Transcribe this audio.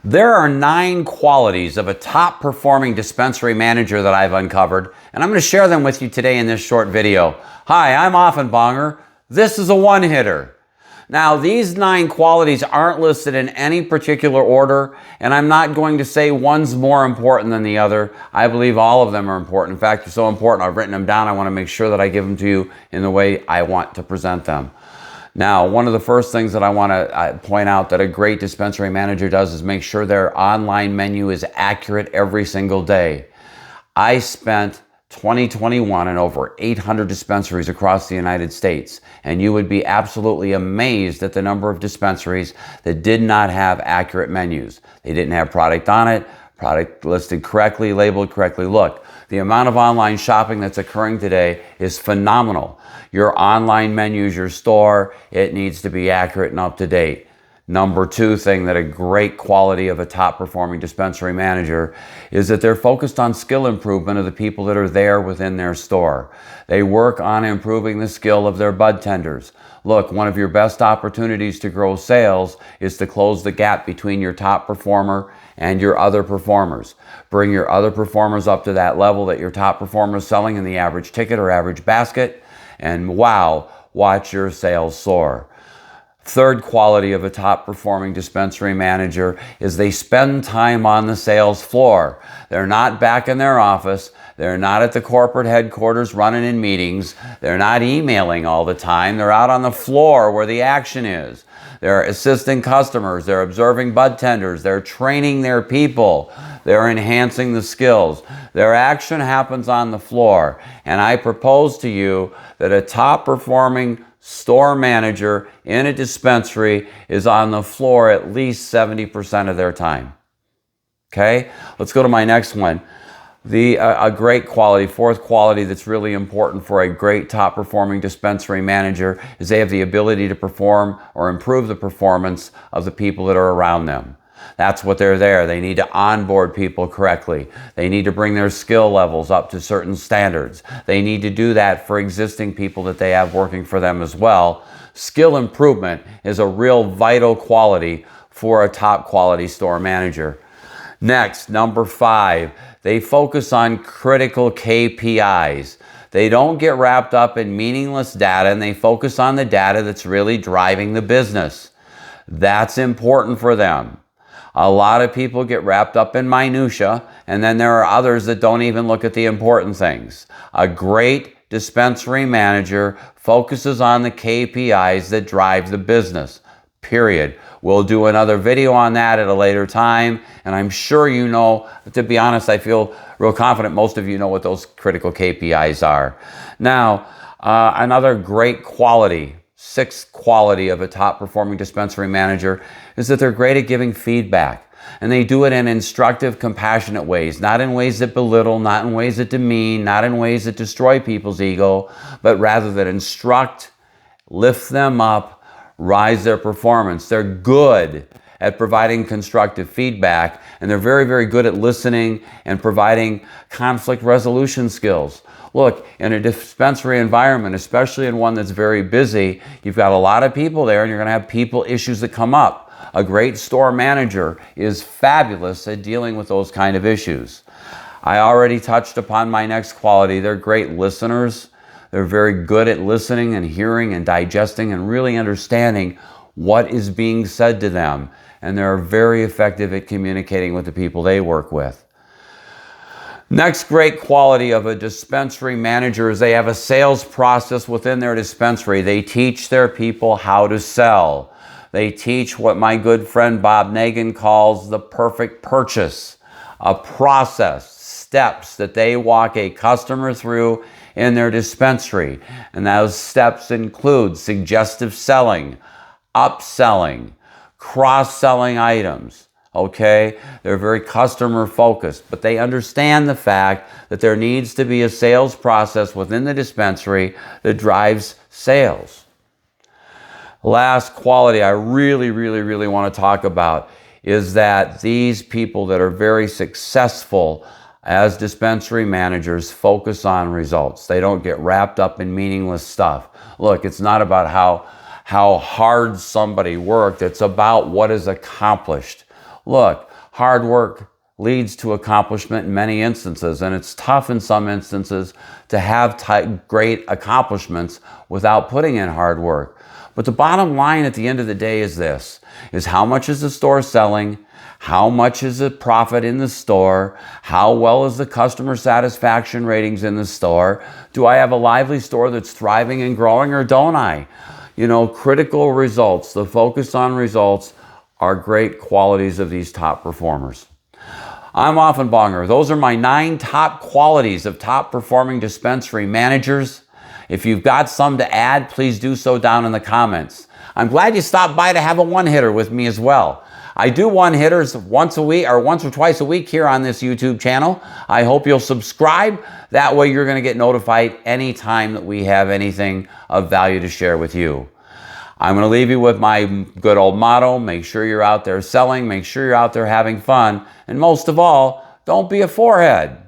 There are 9 qualities of a top performing dispensary manager that I've uncovered, and I'm going to share them with you today in this short video. Hi, I'm Offenbonger. This is a one-hitter. Now, these 9 qualities aren't listed in any particular order, and I'm not going to say one's more important than the other. I believe all of them are important. In fact, they're so important, I've written them down. I want to make sure that I give them to you in the way I want to present them. Now, one of the first things that I want to point out that a great dispensary manager does is make sure their online menu is accurate every single day. I spent 2021 in over 800 dispensaries across the United States, and you would be absolutely amazed at the number of dispensaries that did not have accurate menus. They didn't have product on it, product listed correctly, labeled correctly. Look, the amount of online shopping that's occurring today is phenomenal. Your online menus, your store, it needs to be accurate and up to date. Number 2 thing that a great quality of a top performing dispensary manager is that they're focused on skill improvement of the people that are there within their store. They work on improving the skill of their bud tenders. Look, one of your best opportunities to grow sales is to close the gap between your top performer and your other performers. Bring your other performers up to that level that your top performer is selling in the average ticket or average basket, and wow, watch your sales soar. Third quality of a top performing dispensary manager is they spend time on the sales floor. They're not back in their office. They're not at the corporate headquarters running in meetings. They're not emailing all the time. They're out on the floor where the action is. They're assisting customers. They're observing bud tenders. They're training their people. They're enhancing the skills. Their action happens on the floor. And I propose to you that a top performing store manager in a dispensary is on the floor at least 70% of their time. Okay, let's go to my next one. A great quality, fourth quality that's really important for a great top performing dispensary manager is they have the ability to perform or improve the performance of the people that are around them. That's what they're there. They need to onboard people correctly. They need to bring their skill levels up to certain standards. They need to do that for existing people that they have working for them as well. Skill improvement is a real vital quality for a top quality store manager. Next, number 5, they focus on critical KPIs. They don't get wrapped up in meaningless data, and they focus on the data that's really driving the business. That's important for them. A lot of people get wrapped up in minutia, and then there are others that don't even look at the important things. A great dispensary manager focuses on the KPIs that drive the business, period. We'll do another video on that at a later time, and I'm sure you know, to be honest, I feel real confident most of you know what those critical KPIs are. Now, another great quality, 6th quality of a top performing dispensary manager is that they're great at giving feedback. And they do it in instructive, compassionate ways, not in ways that belittle, not in ways that demean, not in ways that destroy people's ego, but rather that instruct, lift them up, rise their performance. They're good at providing constructive feedback, and they're very, very good at listening and providing conflict resolution skills. Look, in a dispensary environment, especially in one that's very busy, you've got a lot of people there and you're going to have people issues that come up. A great store manager is fabulous at dealing with those kind of issues. I already touched upon my next quality. They're great listeners. They're very good at listening and hearing and digesting and really understanding what is being said to them. And they're very effective at communicating with the people they work with. Next great quality of a dispensary manager is they have a sales process within their dispensary. They teach their people how to sell. They teach what my good friend Bob Nagin calls the perfect purchase, a process, steps that they walk a customer through in their dispensary. And those steps include suggestive selling, upselling, cross-selling items. Okay, they're very customer focused, but they understand the fact that there needs to be a sales process within the dispensary that drives sales. Last quality I really want to talk about is that these people that are very successful as dispensary managers focus on results. They don't get wrapped up in meaningless stuff. Look, it's not about how hard somebody worked. It's about what is accomplished. Look, Hard work leads to accomplishment in many instances, and it's tough in some instances to have great accomplishments without putting in hard work. But the bottom line at the end of the day is this, is how much is the store selling? How much is the profit in the store? How well is the customer satisfaction ratings in the store? Do I have a lively store that's thriving and growing, or don't I? You know, critical results, the focus on results, are great qualities of these top performers. I'm Offenbonger. Those are my 9 top qualities of top performing dispensary managers. If you've got some to add, please do so down in the comments. I'm glad you stopped by to have a one-hitter with me as well. I do one-hitters once a week or once or twice a week here on this YouTube channel. I hope you'll subscribe. That way you're going to get notified anytime that we have anything of value to share with you. I'm going to leave you with my good old motto. Make sure you're out there selling. Make sure you're out there having fun. And most of all, don't be a forehead.